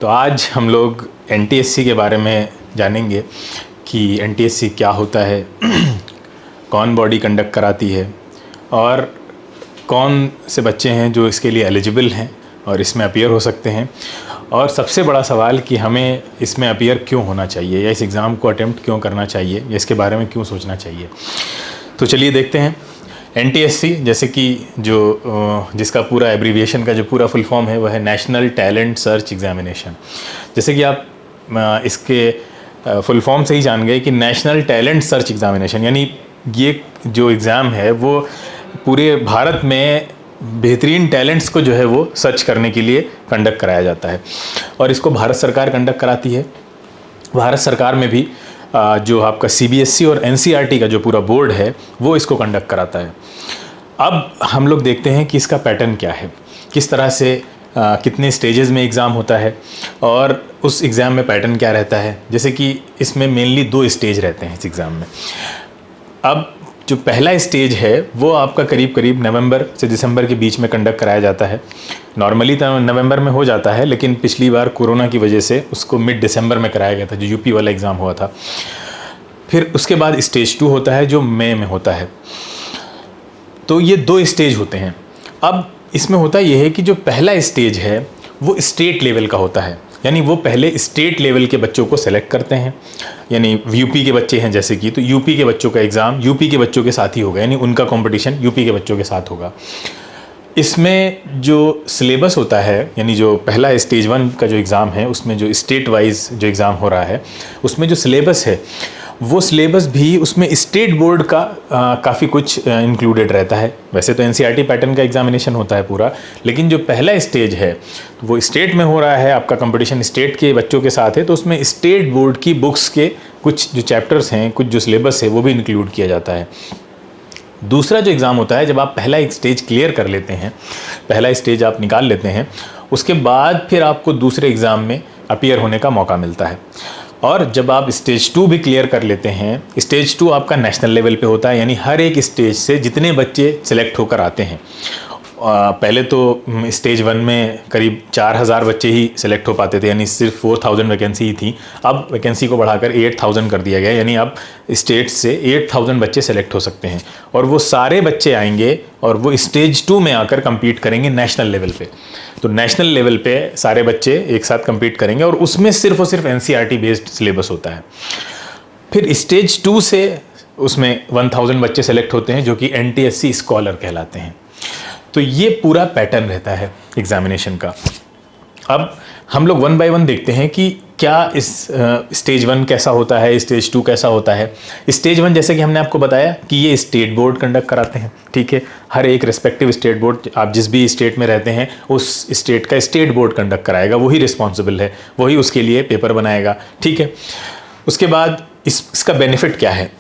तो आज हम लोग एनटीएससी के बारे में जानेंगे कि एनटीएससी क्या होता है, कौन बॉडी कंडक्ट कराती है और कौन से बच्चे हैं जो इसके लिए एलिजिबल हैं और इसमें अपीयर हो सकते हैं। और सबसे बड़ा सवाल कि हमें इसमें अपीयर क्यों होना चाहिए या इस एग्ज़ाम को अटेम्प्ट क्यों करना चाहिए या इसके बारे में क्यों सोचना चाहिए। तो चलिए देखते हैं। एनटीएससी जैसे कि जिसका पूरा एब्रीविएशन का जो पूरा फुल फॉर्म है वह है नेशनल टैलेंट सर्च एग्ज़ामिनेशन। जैसे कि आप इसके फुल फॉर्म से ही जान गए कि नेशनल टैलेंट सर्च एग्ज़ामिनेशन, यानी ये जो एग्ज़ाम है वो पूरे भारत में बेहतरीन टैलेंट्स को जो है वो सर्च करने के लिए कंडक्ट कराया जाता है और इसको भारत सरकार कंडक्ट कराती है। भारत सरकार में भी जो आपका सीबीएसई और एनसीईआरटी का जो पूरा बोर्ड है वो इसको कंडक्ट कराता है। अब हम लोग देखते हैं कि इसका पैटर्न क्या है, किस तरह से कितने स्टेजेस में एग्ज़ाम होता है और उस एग्ज़ाम में पैटर्न क्या रहता है। जैसे कि इसमें मेनली 2 स्टेज रहते हैं इस एग्ज़ाम में। अब जो पहला स्टेज है वो आपका करीब नवंबर से दिसंबर के बीच में कंडक्ट कराया जाता है। नॉर्मली तो नवंबर में हो जाता है, लेकिन पिछली बार कोरोना की वजह से उसको मिड दिसंबर में कराया गया था, जो यूपी वाला एग्ज़ाम हुआ था। फिर उसके बाद स्टेज 2 होता है जो मई में होता है। तो ये 2 स्टेज होते हैं। अब इसमें होता ये है कि जो पहला स्टेज है वो स्टेट लेवल का होता है, यानी वो पहले स्टेट लेवल के बच्चों को सेलेक्ट करते हैं। यानी यूपी के बच्चे हैं जैसे कि, तो यूपी के बच्चों का एग्ज़ाम यूपी के बच्चों के साथ ही होगा, यानी उनका कंपटीशन यूपी के बच्चों के साथ होगा। इसमें जो सिलेबस होता है, यानी जो पहला स्टेज 1 का जो एग्ज़ाम है उसमें जो स्टेट वाइज जो एग्ज़ाम हो रहा है उसमें जो सिलेबस है वो सिलेबस भी उसमें स्टेट बोर्ड का काफ़ी कुछ इंक्लूडेड रहता है। वैसे तो एनसीईआरटी पैटर्न का एग्ज़ामिनेशन होता है पूरा, लेकिन जो पहला स्टेज है वो स्टेट में हो रहा है, आपका कंपटीशन स्टेट के बच्चों के साथ है, तो उसमें स्टेट बोर्ड की बुक्स के कुछ जो चैप्टर्स हैं, कुछ जो सिलेबस है वो भी इंक्लूड किया जाता है। दूसरा जो एग्ज़ाम होता है, जब आप पहला एक स्टेज क्लियर कर लेते हैं, पहला स्टेज आप निकाल लेते हैं, उसके बाद फिर आपको दूसरे एग्ज़ाम में अपीयर होने का मौका मिलता है। और जब आप स्टेज 2 भी क्लियर कर लेते हैं, स्टेज 2 आपका नेशनल लेवल पे होता है, यानी हर एक स्टेज से जितने बच्चे सेलेक्ट होकर आते हैं। पहले तो स्टेज 1 में करीब 4000 बच्चे ही सेलेक्ट हो पाते थे, यानी सिर्फ 4000 वैकेंसी ही थी। अब वैकेंसी को बढ़ाकर 8000 कर दिया गया, यानी अब स्टेट से 8000 बच्चे सेलेक्ट हो सकते हैं और वो सारे बच्चे आएंगे और वो स्टेज 2 में आकर कम्पीट करेंगे नेशनल लेवल पे। तो नेशनल लेवल पे सारे बच्चे एक साथ कम्पीट करेंगे और उसमें सिर्फ और सिर्फ एनसीईआरटी बेस्ड सिलेबस होता है। फिर स्टेज 2 से उसमें 1000 बच्चे सेलेक्ट होते हैं जो कि एनटीएससी स्कॉलर कहलाते हैं। तो ये पूरा पैटर्न रहता है एग्जामिनेशन का। अब हम लोग 1 बाय 1 देखते हैं कि क्या इस स्टेज 1 कैसा होता है, स्टेज 2 कैसा होता है। स्टेज 1 जैसे कि हमने आपको बताया कि ये स्टेट बोर्ड कंडक्ट कराते हैं, ठीक है। हर एक रिस्पेक्टिव स्टेट बोर्ड, आप जिस भी स्टेट में रहते हैं उस स्टेट का स्टेट बोर्ड कंडक्ट कराएगा, वही रिस्पॉन्सिबल है, वही उसके लिए पेपर बनाएगा, ठीक है। उसके बाद इसका बेनिफिट क्या है?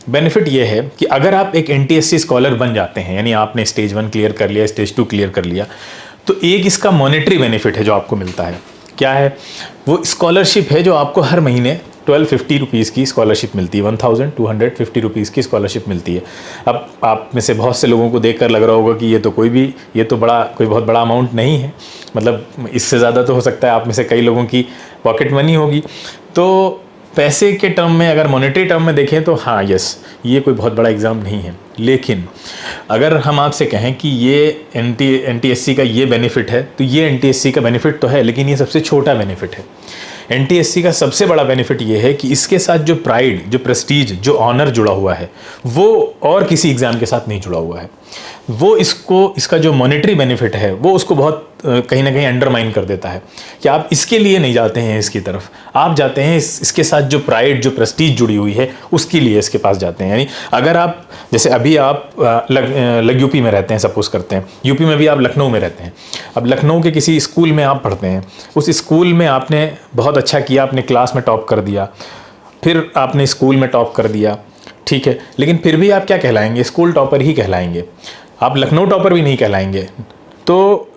बेनिफिट ये है कि अगर आप एक एनटीएससी स्कॉलर बन जाते हैं, यानी आपने स्टेज 1 क्लियर कर लिया, स्टेज 2 क्लियर कर लिया, तो एक इसका मॉनेटरी बेनिफिट है जो आपको मिलता है। क्या है वो? स्कॉलरशिप है जो आपको हर महीने 1250 रुपीज़ की स्कॉलरशिप मिलती है, 1250 रुपीज़ की स्कॉलरशिप मिलती है। अब आप में से बहुत से लोगों को देखकर लग रहा होगा कि ये तो कोई बहुत बड़ा अमाउंट नहीं है, मतलब इससे ज़्यादा तो हो सकता है आप में से कई लोगों की पॉकेट मनी होगी। तो पैसे के टर्म में, अगर मॉनेटरी टर्म में देखें तो हाँ, यस, ये कोई बहुत बड़ा एग्ज़ाम नहीं है। लेकिन अगर हम आपसे कहें कि ये एनटीएससी का ये बेनिफिट है, तो ये एनटीएससी का बेनिफिट तो है, लेकिन ये सबसे छोटा बेनिफिट है। एनटीएससी का सबसे बड़ा बेनिफिट ये है कि इसके साथ जो प्राइड, जो प्रेस्टीज, जो ऑनर जुड़ा हुआ है वो और किसी एग्ज़ाम के साथ नहीं जुड़ा हुआ है। वो इसका जो मॉनेटरी बेनिफिट है वो उसको बहुत कहीं ना कहीं अंडरमाइन कर देता है कि आप इसके लिए नहीं जाते हैं इसकी तरफ, आप जाते हैं इसके साथ जो प्राइड, जो प्रेस्टीज जुड़ी हुई है उसके लिए इसके पास जाते हैं। यानी अगर आप, जैसे अभी आप यूपी में रहते हैं, सपोज करते हैं यूपी में भी आप लखनऊ में रहते हैं। अब लखनऊ के किसी स्कूल में आप पढ़ते हैं, उस स्कूल में आपने बहुत अच्छा किया, आपने क्लास में टॉप कर दिया, फिर आपने स्कूल में टॉप कर दिया, ठीक है, लेकिन फिर भी आप क्या कहलाएंगे? स्कूल टॉपर ही कहलाएंगे, आप लखनऊ टॉपर भी नहीं कहलाएंगे। तो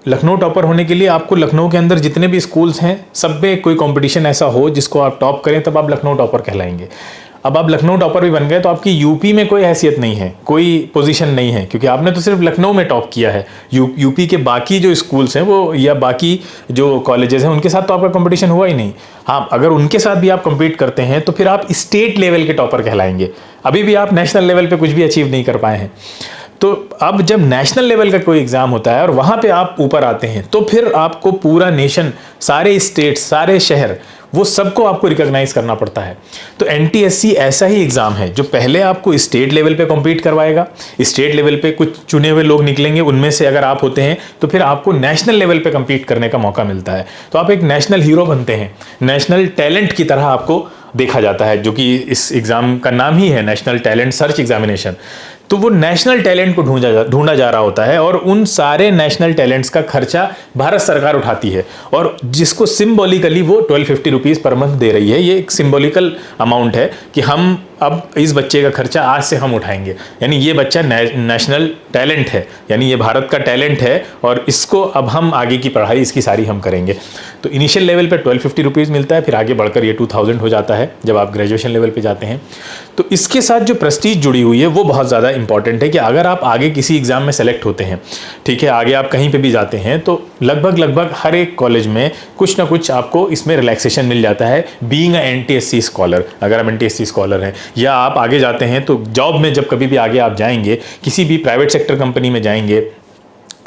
लखनऊ टॉपर होने के लिए आपको लखनऊ के अंदर जितने भी स्कूल्स हैं सब में कोई कंपटीशन ऐसा हो जिसको आप टॉप करें, तब आप लखनऊ टॉपर कहलाएंगे। अब आप लखनऊ टॉपर भी बन गए तो आपकी यूपी में कोई हैसियत नहीं है, कोई पोजीशन नहीं है, क्योंकि आपने तो सिर्फ लखनऊ में टॉप किया है। यूपी के बाकी जो स्कूल्स हैं वो या बाकी जो कॉलेजेस हैं उनके साथ तो आपका कंपटीशन हुआ ही नहीं। हाँ, अगर उनके साथ भी आप compete करते हैं तो फिर आप स्टेट लेवल के टॉपर कहलाएंगे। अभी भी आप नेशनल लेवल पे कुछ भी अचीव नहीं कर पाए हैं। तो अब जब नेशनल लेवल का कोई एग्ज़ाम होता है और वहाँ पे आप ऊपर आते हैं तो फिर आपको पूरा नेशन, सारे स्टेट्स, सारे शहर, वो सबको आपको रिकॉग्नाइज करना पड़ता है। तो एनटीएससी ऐसा ही एग्ज़ाम है जो पहले आपको स्टेट लेवल पे कॉम्पीट करवाएगा। स्टेट लेवल पे कुछ चुने हुए लोग निकलेंगे, उनमें से अगर आप होते हैं तो फिर आपको नेशनल लेवल पे कम्पीट करने का मौका मिलता है। तो आप एक नेशनल हीरो बनते हैं, नेशनल टैलेंट की तरह आपको देखा जाता है, जो कि इस एग्ज़ाम का नाम ही है नेशनल टैलेंट सर्च एग्जामिनेशन। तो वो नेशनल टैलेंट को ढूंढा जा रहा होता है और उन सारे नेशनल टैलेंट्स का खर्चा भारत सरकार उठाती है, और जिसको सिंबॉलिकली वो 1250 रुपीज़ पर मंथ दे रही है। ये एक सिंबॉलिकल अमाउंट है कि हम अब इस बच्चे का खर्चा आज से हम उठाएंगे, यानी ये बच्चा नेशनल टैलेंट है, यानी ये भारत का टैलेंट है और इसको अब हम आगे की पढ़ाई इसकी सारी हम करेंगे। तो इनिशियल लेवल पे 1250 रुपीज़ मिलता है, फिर आगे बढ़कर ये 2000 हो जाता है जब आप ग्रेजुएशन लेवल पे जाते हैं। तो इसके साथ जो प्रेस्टीज जुड़ी हुई है वो बहुत ज़्यादा इंपॉर्टेंट है कि अगर आप आगे किसी एग्ज़ाम में सेलेक्ट होते हैं, ठीक है, आगे आप कहीं पे भी जाते हैं, तो लगभग हर एक कॉलेज में कुछ ना कुछ आपको इसमें रिलैक्सेशन मिल जाता है बीइंग अ एनटीएससी स्कॉलर। अगर आप एनटीएससी स्कॉलर हैं या आप आगे जाते हैं तो जॉब में जब कभी भी आगे आप जाएंगे, किसी भी प्राइवेट सेक्टर कंपनी में जाएंगे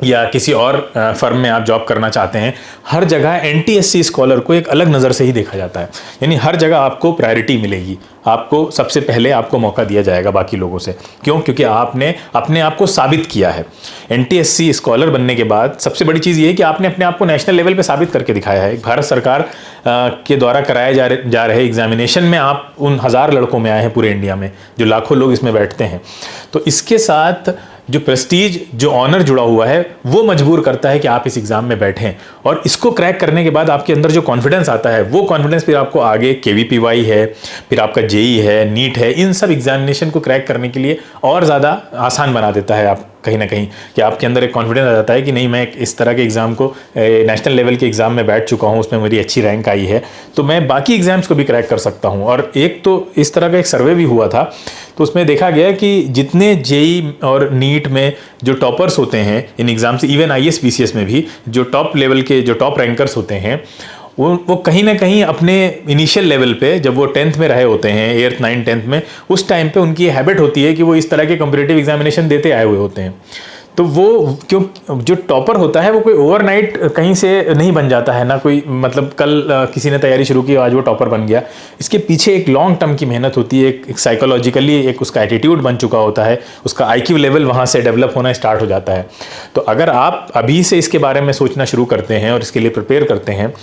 या किसी और फर्म में आप जॉब करना चाहते हैं, हर जगह एनटीएससी स्कॉलर को एक अलग नज़र से ही देखा जाता है। यानी हर जगह आपको प्रायोरिटी मिलेगी, आपको सबसे पहले आपको मौका दिया जाएगा बाकी लोगों से। क्यों? क्योंकि आपने अपने आप को साबित किया है। एनटीएससी स्कॉलर बनने के बाद सबसे बड़ी चीज़ ये है कि आपने अपने आप को नेशनल लेवल पे साबित करके दिखाया है। भारत सरकार के द्वारा कराए जा रहे एग्जामिनेशन में आप उन 1000 लड़कों में आए हैं पूरे इंडिया में, जो लाखों लोग इसमें बैठते हैं। तो इसके साथ जो प्रेस्टीज, जो ऑनर जुड़ा हुआ है, वो मजबूर करता है कि आप इस एग्ज़ाम में बैठें, और इसको क्रैक करने के बाद आपके अंदर जो कॉन्फिडेंस आता है, वो कॉन्फिडेंस फिर आपको आगे केवीपीवाई है, फिर आपका जेई है, नीट है, इन सब एग्जामिनेशन को क्रैक करने के लिए और ज़्यादा आसान बना देता है। आप कहीं ना कहीं कि आपके अंदर एक कॉन्फिडेंस आ जाता है कि नहीं, मैं इस तरह के एग्ज़ाम को, नेशनल लेवल के एग्ज़ाम में बैठ चुका हूँ, उसमें मेरी अच्छी रैंक आई है, तो मैं बाकी एग्ज़ाम्स को भी क्रैक कर सकता हूँ। और एक तो इस तरह का एक सर्वे भी हुआ था, तो उसमें देखा गया कि जितने जेई और नीट में जो टॉपर्स होते हैं इन एग्ज़ाम से, इवन आईएएस पीसीएस में भी जो टॉप लेवल के जो टॉप रैंकर्स होते हैं, वो कहीं ना कहीं अपने इनिशियल लेवल पे, जब वो 10th में रहे होते हैं, 8th 9th 10th में, उस टाइम पे उनकी हैबिट होती है कि वो इस तरह के कॉम्पिटिटिव एग्जामिनेशन देते आए हुए होते हैं। तो वो क्यों, जो टॉपर होता है वो कोई ओवरनाइट कहीं से नहीं बन जाता है ना, कोई मतलब कल किसी ने तैयारी शुरू की आज वो टॉपर बन गया। इसके पीछे एक लॉन्ग टर्म की मेहनत होती है, एक साइकोलॉजिकली एक उसका एटीट्यूड बन चुका होता है, उसका आईक्यू लेवल वहाँ से डेवलप होना स्टार्ट हो जाता है। तो अगर आप अभी से इसके बारे में सोचना शुरू करते हैं और इसके लिए प्रिपेयर करते हैं,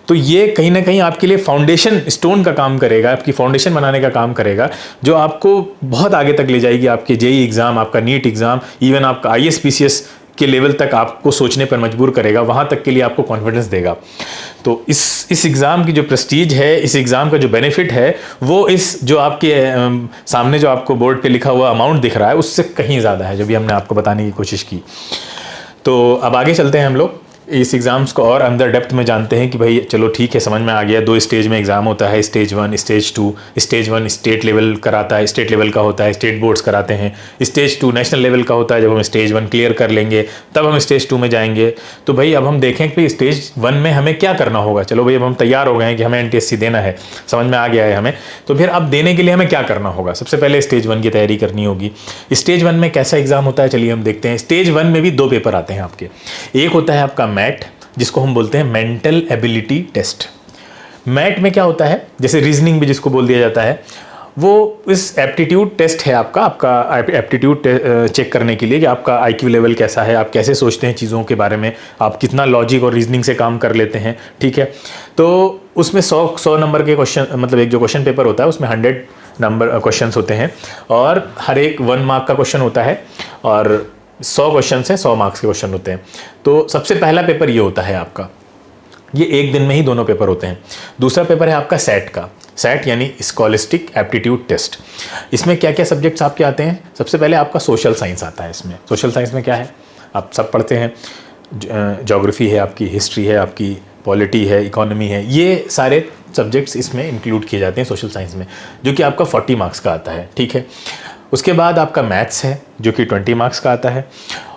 तो ये कहीं ना कहीं आपके लिए फाउंडेशन स्टोन का काम करेगा, आपकी फाउंडेशन बनाने का काम करेगा, जो आपको बहुत आगे तक ले जाएगी। आपके जेई एग्ज़ाम, आपका नीट एग्ज़ाम, इवन आपका आईएएस पीसीएस के लेवल तक आपको सोचने पर मजबूर करेगा, वहाँ तक के लिए आपको कॉन्फिडेंस देगा। तो इस एग्ज़ाम की जो प्रेस्टीज है, इस एग्ज़ाम का जो बेनिफिट है, वो इस जो आपके सामने जो आपको बोर्ड पे लिखा हुआ अमाउंट दिख रहा है उससे कहीं ज़्यादा है, जो भी हमने आपको बताने की कोशिश की। तो अब आगे चलते हैं, हम लोग इस एग्ज़ाम्स को और अंदर डेप्थ में जानते हैं कि भाई चलो ठीक है, समझ में आ गया, 2 स्टेज में एग्ज़ाम होता है, stage 1, stage 2। Stage 1 state level कराता है, स्टेट लेवल का होता है, स्टेट बोर्ड्स कराते हैं। स्टेज 2 नेशनल लेवल का होता है। जब हम स्टेज 1 क्लियर कर लेंगे तब हम स्टेज 2 में जाएंगे। तो भाई अब हम देखें कि स्टेज 1 में हमें क्या करना होगा। चलो भाई अब हम तैयार हो गए हैं कि हमें एनटीएससी देना है, समझ में आ गया है हमें, तो फिर अब देने के लिए हमें क्या करना होगा। सबसे पहले स्टेज 1 की तैयारी करनी होगी। स्टेज 1 में कैसा एग्ज़ाम होता है, चलिए हम देखते हैं। स्टेज 1 में भी 2 पेपर आते हैं आपके। एक होता है आपका मैट, जिसको हम बोलते हैं मेंटल एबिलिटी टेस्ट। मैट में क्या होता है, जैसे रीजनिंग भी जिसको बोल दिया जाता है, वो इस एप्टीट्यूड टेस्ट है आपका एप्टीट्यूड चेक करने के लिए कि आपका आईक्यू लेवल कैसा है, आप कैसे सोचते हैं चीज़ों के बारे में, आप कितना लॉजिक और रीजनिंग से काम कर लेते हैं, ठीक है। तो उसमें 100 नंबर के क्वेश्चन, मतलब एक जो क्वेश्चन पेपर होता है उसमें 100 नंबर क्वेश्चंस होते हैं, और हर एक 1 मार्क का क्वेश्चन होता है, और 100 क्वेश्चन हैं, 100 मार्क्स के क्वेश्चन होते हैं। तो सबसे पहला पेपर ये होता है आपका, ये एक दिन में ही दोनों पेपर होते हैं। दूसरा पेपर है आपका सेट का, सेट यानी स्कॉलिस्टिक एप्टीट्यूड टेस्ट। इसमें क्या क्या सब्जेक्ट्स आपके आते हैं। सबसे पहले आपका सोशल साइंस आता है। इसमें सोशल साइंस में क्या है, आप सब पढ़ते हैं, ज्योग्राफी है आपकी, हिस्ट्री है आपकी, पॉलिटी है, इकोनॉमी है, ये सारे सब्जेक्ट्स इसमें इंक्लूड किए जाते हैं सोशल साइंस में, जो कि आपका 40 मार्क्स का आता है, ठीक है। उसके बाद आपका मैथ्स है जो कि 20 मार्क्स का आता है,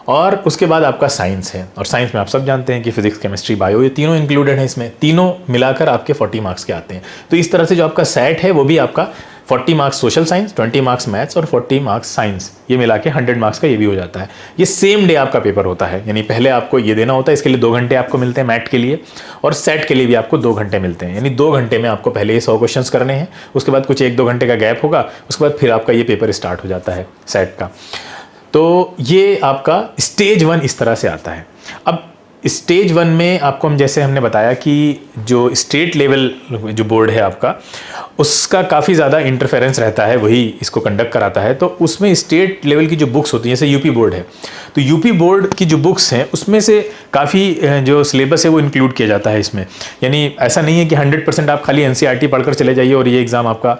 और उसके बाद आपका साइंस है, और साइंस में आप सब जानते हैं कि फिजिक्स, केमिस्ट्री, बायो, ये तीनों इंक्लूडेड हैं इसमें, तीनों मिलाकर आपके 40 मार्क्स के आते हैं। तो इस तरह से जो आपका सेट है वो भी आपका 40 marks social science, 20 marks maths और 40 मार्क्स साइंस, ये मिला के 100 मार्क्स का ये भी हो जाता है। ये सेम डे आपका पेपर होता है, यानी पहले आपको ये देना होता है, इसके लिए 2 घंटे आपको मिलते हैं मैट के लिए, और सेट के लिए भी आपको 2 घंटे मिलते हैं, यानी 2 घंटे में आपको पहले ये 100 क्वेश्चंस करने हैं, उसके बाद कुछ 1-2 घंटे का गैप होगा, उसके बाद फिर आपका ये पेपर स्टार्ट हो जाता है सेट का। तो ये आपका स्टेज 1 इस तरह से आता है। अब स्टेज 1 में आपको जैसे हमने बताया कि जो स्टेट लेवल जो बोर्ड है आपका, उसका काफ़ी ज़्यादा इंटरफेरेंस रहता है, वही इसको कंडक्ट कराता है। तो उसमें स्टेट लेवल की जो बुक्स होती हैं, जैसे यूपी बोर्ड है, तो यूपी बोर्ड की जो बुक्स हैं उसमें से काफ़ी जो सिलेबस है वो इंक्लूड किया जाता है इसमें। यानी ऐसा नहीं है कि 100% आप खाली एनसीईआरटी पढ़कर चले जाइए और ये एग्ज़ाम आपका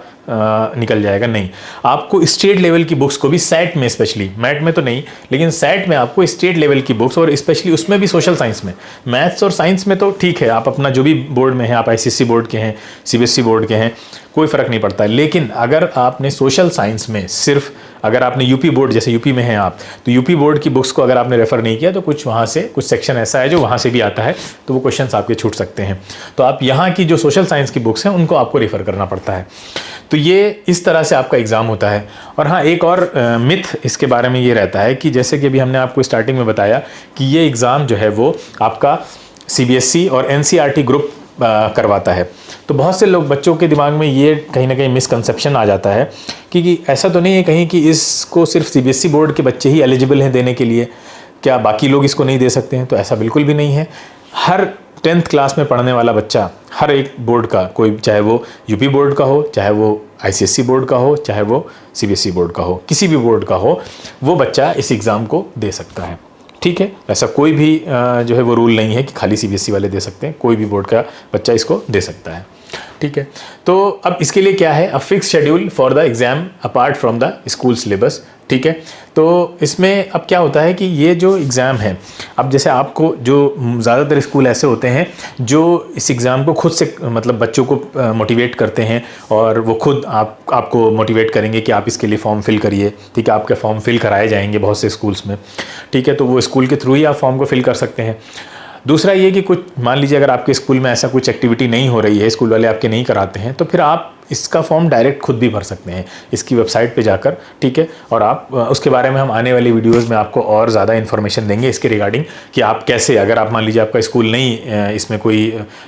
निकल जाएगा, नहीं। आपको स्टेट लेवल की बुक्स को भी सेट में, स्पेशली मैट में तो नहीं, लेकिन सेट में आपको स्टेट लेवल की बुक्स, और स्पेशली उसमें भी सोशल साइंस में, मैथ्स और साइंस में तो ठीक है, आप अपना जो भी बोर्ड में है, आप आईसीएसई बोर्ड के हैं, सीबीएसई बोर्ड के हैं, कोई फ़र्क नहीं पड़ता है। लेकिन अगर आपने सोशल साइंस में सिर्फ, अगर आपने यूपी बोर्ड, जैसे यूपी में हैं आप, तो यूपी बोर्ड की बुक्स को अगर आपने रेफ़र नहीं किया तो कुछ वहाँ से कुछ सेक्शन ऐसा है जो वहाँ से भी आता है, तो वो क्वेश्चंस आपके छूट सकते हैं। तो आप यहाँ की जो सोशल साइंस की बुक्स हैं उनको आपको रेफ़र करना पड़ता है। तो ये इस तरह से आपका एग्ज़ाम होता है। और हाँ, एक और मिथ इसके बारे में ये रहता है कि जैसे कि अभी हमने आपको स्टार्टिंग में बताया कि ये एग्ज़ाम जो है वो आपका सीबीएसई और एनसीईआरटी ग्रुप करवाता है। तो बहुत से लोग, बच्चों के दिमाग में ये कहीं ना कहीं मिसकंसेप्शन आ जाता है कि ऐसा तो नहीं है कहीं कि इसको सिर्फ सीबीएसई बोर्ड के बच्चे ही एलिजिबल हैं देने के लिए, क्या बाकी लोग इसको नहीं दे सकते हैं? तो ऐसा बिल्कुल भी नहीं है। हर 10th क्लास में पढ़ने वाला बच्चा, हर एक बोर्ड का, कोई चाहे वो यूपी बोर्ड का हो, चाहे वो आईसीएसई बोर्ड का हो, चाहे वो सीबीएसई बोर्ड का हो, किसी भी बोर्ड का हो, वो बच्चा इस एग्ज़ाम को दे सकता है, ठीक है। ऐसा कोई भी जो है वो रूल नहीं है कि खाली सीबीएसई वाले दे सकते हैं, कोई भी बोर्ड का बच्चा इसको दे सकता है, ठीक है। तो अब इसके लिए क्या है, a fix schedule for the exam apart from the school syllabus, ठीक है। तो इसमें अब क्या होता है कि ये जो एग्ज़ाम है, अब जैसे आपको जो ज़्यादातर स्कूल ऐसे होते हैं जो इस एग्ज़ाम को खुद से, मतलब बच्चों को मोटिवेट करते हैं, और वो खुद आपको मोटिवेट करेंगे कि आप इसके लिए फॉर्म फिल करिए, ठीक है। आपके फॉर्म फिल कराए जाएंगे बहुत से स्कूल्स में, ठीक है। तो वो स्कूल के थ्रू ही आप फॉर्म को फिल कर सकते हैं। दूसरा ये कि कुछ, मान लीजिए अगर आपके स्कूल में ऐसा कुछ एक्टिविटी नहीं हो रही है, स्कूल वाले आपके नहीं कराते हैं, तो फिर आप इसका फॉर्म डायरेक्ट खुद भी भर सकते हैं इसकी वेबसाइट पे जाकर, ठीक है। और आप उसके बारे में हम आने वाली वीडियोस में आपको और ज़्यादा इन्फॉर्मेशन देंगे इसके रिगार्डिंग कि आप कैसे, अगर आप मान लीजिए आपका स्कूल नहीं इसमें कोई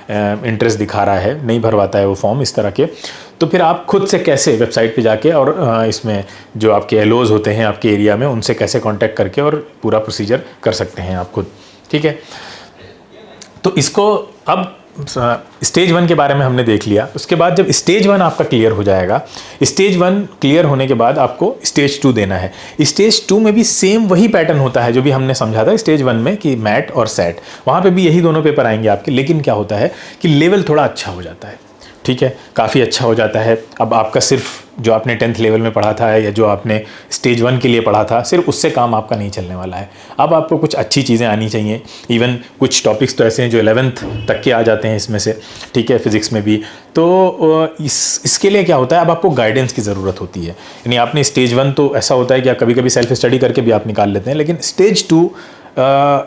इंटरेस्ट दिखा रहा है, नहीं भरवाता है वो फॉर्म इस तरह के, तो फिर आप खुद से कैसे वेबसाइट पे जाके और इसमें जो आपके एलओज होते हैं आपके एरिया में, उनसे कैसे कॉन्टैक्ट करके और पूरा प्रोसीजर कर सकते हैं आप खुद, ठीक है। तो इसको अब स्टेज 1 के बारे में हमने देख लिया। उसके बाद जब स्टेज 1 आपका क्लियर हो जाएगा, स्टेज 1 क्लियर होने के बाद आपको स्टेज 2 देना है। स्टेज 2 में भी सेम वही पैटर्न होता है जो भी हमने समझा था स्टेज 1 में कि मैट और सेट, वहाँ पे भी यही दोनों पेपर आएंगे आपके, लेकिन क्या होता है कि लेवल थोड़ा अच्छा हो जाता है, ठीक है, काफ़ी अच्छा हो जाता है। अब आपका सिर्फ जो आपने 10th लेवल में पढ़ा था या जो आपने स्टेज 1 के लिए पढ़ा था, सिर्फ उससे काम आपका नहीं चलने वाला है। अब आपको कुछ अच्छी चीज़ें आनी चाहिए। इवन कुछ टॉपिक्स तो ऐसे हैं जो 11th तक के आ जाते हैं इसमें से, ठीक है, फिज़िक्स में भी। तो इसके लिए क्या होता है, अब आपको गाइडेंस की ज़रूरत होती है। यानी आपने स्टेज 1 तो ऐसा होता है कि आप कभी कभी सेल्फ स्टडी करके भी आप निकाल लेते हैं, लेकिन stage 2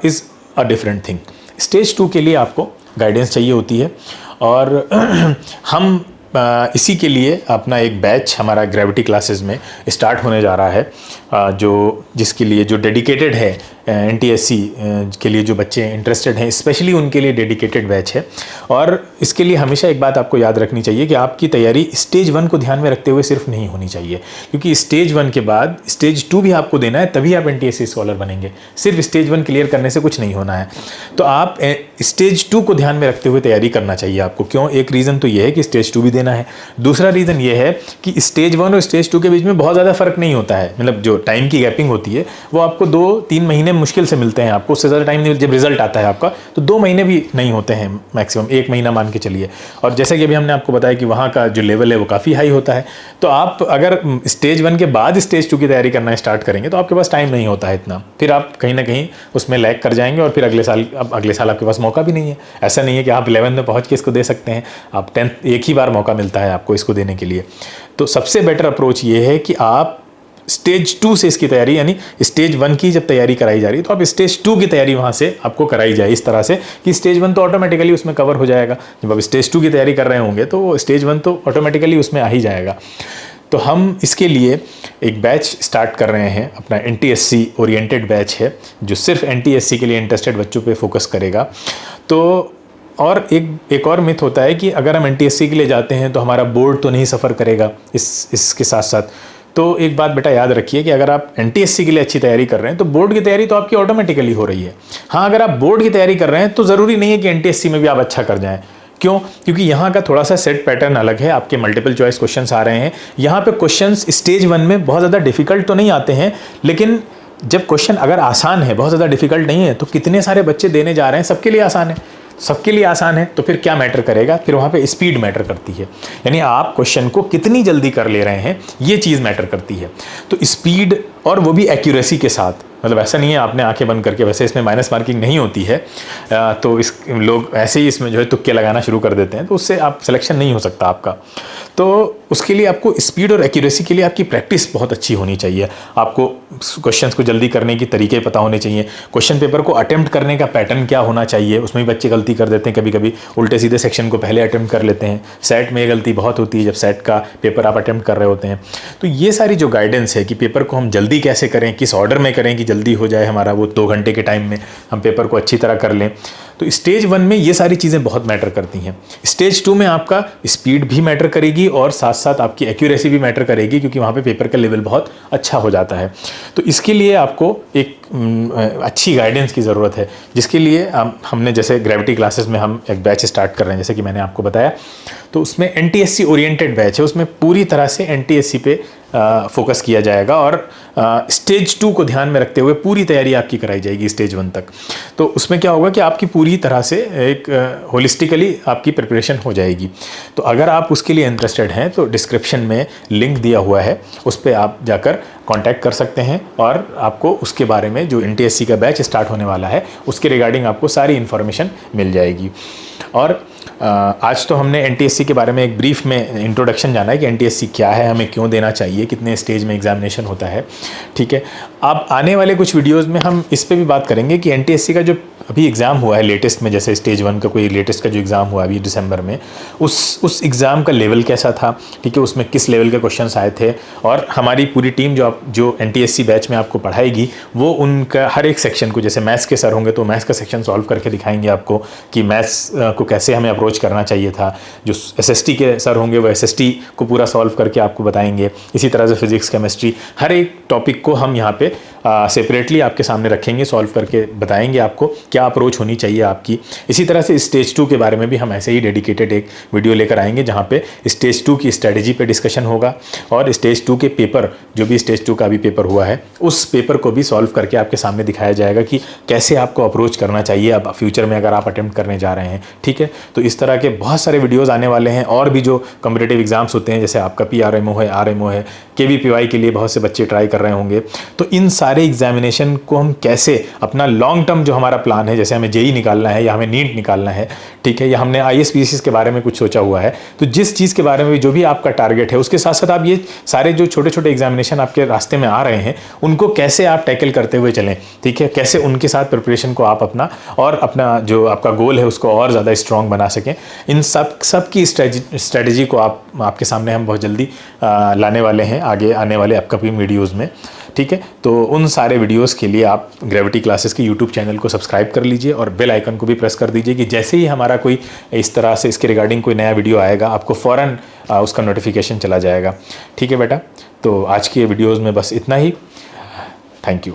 is a different thing. Stage 2 के लिए आपको गाइडेंस चाहिए होती है, और हम इसी के लिए अपना एक बैच हमारा ग्रेविटी क्लासेस में स्टार्ट होने जा रहा है, जिसके लिए जो डेडिकेटेड है एनटीएससी के लिए, जो बच्चे इंटरेस्टेड हैं स्पेशली उनके लिए डेडिकेटेड बैच है। और इसके लिए हमेशा एक बात आपको याद रखनी चाहिए कि आपकी तैयारी स्टेज 1 को ध्यान में रखते हुए सिर्फ नहीं होनी चाहिए, क्योंकि स्टेज 1 के बाद स्टेज 2 भी आपको देना है, तभी आप एनटीएससी स्कॉलर बनेंगे। सिर्फ स्टेज 1 क्लियर करने से कुछ नहीं होना है, तो आप स्टेज 2 को ध्यान में रखते हुए तैयारी करना चाहिए आपको। क्यों? एक रीज़न तो ये है कि स्टेज 2 भी देना है, दूसरा रीज़न ये है कि स्टेज 1 और स्टेज 2 के बीच में बहुत ज़्यादा फर्क नहीं होता है, मतलब जो टाइम की गैपिंग होती है वो आपको 2-3 महीने मुश्किल से मिलते हैं आपको, उससे ज़्यादा टाइम नहीं। जब रिजल्ट आता है आपका तो 2 महीने भी नहीं होते हैं, मैक्सिमम 1 महीना मान के चलिए। और जैसे कि अभी हमने आपको बताया कि वहाँ का जो लेवल है वो काफ़ी हाई होता है। तो आप अगर स्टेज 1 के बाद स्टेज 2 की तैयारी करना स्टार्ट करेंगे तो आपके पास टाइम नहीं होता है इतना, फिर आप कहीं ना कहीं उसमें लैग कर जाएंगे और फिर अगले साल आपके पास मौका भी नहीं है। ऐसा नहीं है कि आप 11th में पहुँच के इसको दे सकते हैं, आप 10th एक ही बार मौका मिलता है आपको इसको देने के लिए। तो सबसे बेटर अप्रोच ये है कि आप स्टेज 2 से इसकी तैयारी, यानी स्टेज 1 की जब तैयारी कराई जा रही है तो आप स्टेज 2 की तैयारी वहाँ से आपको कराई जाए इस तरह से कि स्टेज 1 तो ऑटोमेटिकली उसमें कवर हो जाएगा। जब आप स्टेज 2 की तैयारी कर रहे होंगे तो स्टेज 1 तो ऑटोमेटिकली उसमें आ ही जाएगा। तो हम इसके लिए एक बैच स्टार्ट कर रहे हैं, अपना NTSC ओरिएंटेड बैच है जो सिर्फ NTSC के लिए इंटरेस्टेड बच्चों पे फोकस करेगा। तो और एक और मिथ होता है कि अगर हम NTSC के लिए जाते हैं तो हमारा बोर्ड तो नहीं सफ़र करेगा इसके साथ साथ। तो एक बात बेटा याद रखिए कि अगर आप NTSC के लिए अच्छी तैयारी कर रहे हैं तो बोर्ड की तैयारी तो आपकी ऑटोमेटिकली हो रही है। हाँ, अगर आप बोर्ड की तैयारी कर रहे हैं तो ज़रूरी नहीं है कि NTSC में भी आप अच्छा कर जाएं। क्यों? क्योंकि यहाँ का थोड़ा सा सेट पैटर्न अलग है, आपके मल्टीपल चॉइस क्वेश्चंस आ रहे हैं। यहाँ पे क्वेश्चंस स्टेज 1 में बहुत ज़्यादा डिफिकल्ट तो नहीं आते हैं, लेकिन जब क्वेश्चन अगर आसान है, बहुत ज़्यादा डिफिकल्ट नहीं है, तो कितने सारे बच्चे देने जा रहे हैं, सबके लिए आसान है। सबके लिए आसान है तो फिर क्या मैटर करेगा? फिर वहाँ पे स्पीड मैटर करती है, यानी आप क्वेश्चन को कितनी जल्दी कर ले रहे हैं, ये चीज़ मैटर करती है। तो स्पीड, और वो भी एक्यूरेसी के साथ, मतलब ऐसा नहीं है आपने आंखें बंद करके, वैसे इसमें माइनस मार्किंग नहीं होती है, तो लोग ऐसे ही इसमें जो है तुक्के लगाना शुरू कर देते हैं, तो उससे आप सिलेक्शन नहीं हो सकता आपका। तो उसके लिए आपको स्पीड और एक्यूरेसी के लिए आपकी प्रैक्टिस बहुत अच्छी होनी चाहिए। आपको क्वेश्चंस को जल्दी करने की तरीके पता होने चाहिए, क्वेश्चन पेपर को अटेम्प्ट करने का पैटर्न क्या होना चाहिए। उसमें भी बच्चे गलती कर देते हैं, कभी कभी उल्टे सीधे सेक्शन को पहले अटेम्प्ट कर लेते हैं। सेट में ये गलती बहुत होती है जब सेट का पेपर आप अटेम्प्ट कर रहे होते हैं। तो ये सारी जो गाइडेंस है कि पेपर को हम जल्दी कैसे करें, किस ऑर्डर में करें कि जल्दी हो जाए हमारा, वो 2 घंटे के टाइम में हम पेपर को अच्छी तरह कर लें, तो स्टेज 1 में ये सारी चीज़ें बहुत मैटर करती हैं। स्टेज 2 में आपका स्पीड भी मैटर करेगी और साथ साथ आपकी एक्यूरेसी भी मैटर करेगी, क्योंकि वहाँ पे पेपर का लेवल बहुत अच्छा हो जाता है। तो इसके लिए आपको एक अच्छी गाइडेंस की ज़रूरत है, जिसके लिए हमने जैसे ग्रेविटी क्लासेस में हम एक बैच स्टार्ट कर रहे हैं, जैसे कि मैंने आपको बताया। तो उसमें NTSC ओरिएंटेड बैच है, उसमें पूरी तरह से NTSC पे फोकस किया जाएगा और स्टेज 2 को ध्यान में रखते हुए पूरी तैयारी आपकी कराई जाएगी स्टेज 1 तक। तो उसमें क्या होगा कि आपकी पूरी तरह से एक होलिस्टिकली आपकी प्रिपरेशन हो जाएगी। तो अगर आप उसके लिए इंटरेस्टेड हैं तो डिस्क्रिप्शन में लिंक दिया हुआ है, उस पर आप जाकर कांटेक्ट कर सकते हैं और आपको उसके बारे में, जो NTSC का बैच स्टार्ट होने वाला है, उसके रिगार्डिंग आपको सारी इन्फॉर्मेशन मिल जाएगी। और आज तो हमने NTSC के बारे में एक ब्रीफ में इंट्रोडक्शन जाना है कि NTSC क्या है, हमें क्यों देना चाहिए, कितने स्टेज में एग्जामिनेशन होता है, ठीक है। अब आने वाले कुछ वीडियोस में हम इस पे भी बात करेंगे कि NTSC का जो अभी एग्ज़ाम हुआ है लेटेस्ट में, जैसे स्टेज 1 का कोई लेटेस्ट का जो एग्ज़ाम हुआ अभी दिसंबर में, उस एग्ज़ाम का लेवल कैसा था, ठीक है, उसमें किस लेवल के क्वेश्चंस आए थे। और हमारी पूरी टीम जो NTSC बैच में आपको पढ़ाएगी, वो उनका हर एक सेक्शन को, जैसे मैथ्स के सर होंगे तो मैथ्स का सेक्शन सॉल्व करके दिखाएंगे आपको कि मैथ्स को कैसे हमें अप्रोच करना चाहिए था। जो SST के सर होंगे वो SST को पूरा सॉल्व करके आपको बताएंगे। इसी तरह से फिजिक्स, केमिस्ट्री, हर एक टॉपिक को हम यहाँ पे सेपरेटली आपके सामने रखेंगे, सॉल्व करके बताएंगे आपको क्या अप्रोच होनी चाहिए आपकी। इसी तरह से स्टेज 2 के बारे में भी हम ऐसे ही डेडिकेटेड एक वीडियो लेकर आएंगे, जहाँ पे स्टेज 2 की स्ट्रेटजी पे डिस्कशन होगा और स्टेज 2 के पेपर, जो भी स्टेज 2 का भी पेपर हुआ है, उस पेपर को भी सॉल्व करके आपके सामने दिखाया जाएगा कि कैसे आपको अप्रोच करना चाहिए अब फ्यूचर में अगर आप अटेम्प्ट करने जा रहे हैं, ठीक है। तो इस तरह के बहुत सारे वीडियोज़ आने वाले हैं। और भी जो कॉम्पिटिटिव एग्जाम्स होते हैं, जैसे आपका PRMO है, RMO है, KVPY के लिए बहुत से बच्चे ट्राई कर रहे होंगे, तो इन सारे एग्जामिनेशन को हम कैसे अपना लॉन्ग टर्म जो हमारा प्लान है, जैसे हमें JEE निकालना है या हमें NEET निकालना है, ठीक है, या हमने ISPCs के बारे में कुछ सोचा हुआ है, तो जिस चीज़ के बारे में जो भी आपका टारगेट है, उसके साथ साथ आप ये सारे जो छोटे छोटे एग्जामिनेशन आपके रास्ते में आ रहे हैं, उनको कैसे आप टैकल करते हुए चलें, ठीक है, कैसे उनके साथ प्रिपरेशन को आप अपना जो आपका गोल है उसको और ज़्यादा स्ट्रॉन्ग बना सकें। इन सब की स्ट्रेटजी को आपके सामने हम बहुत जल्दी लाने वाले हैं आगे आने वाले अपकमिंग वीडियोज़ में, ठीक है। तो उन सारे वीडियोस के लिए आप ग्रेविटी क्लासेस के यूट्यूब चैनल को सब्सक्राइब कर लीजिए और बेल आइकन को भी प्रेस कर दीजिए कि जैसे ही हमारा कोई इस तरह से इसके रिगार्डिंग कोई नया वीडियो आएगा, आपको फ़ौरन उसका नोटिफिकेशन चला जाएगा, ठीक है बेटा। तो आज की वीडियोज़ में बस इतना ही। Thank you.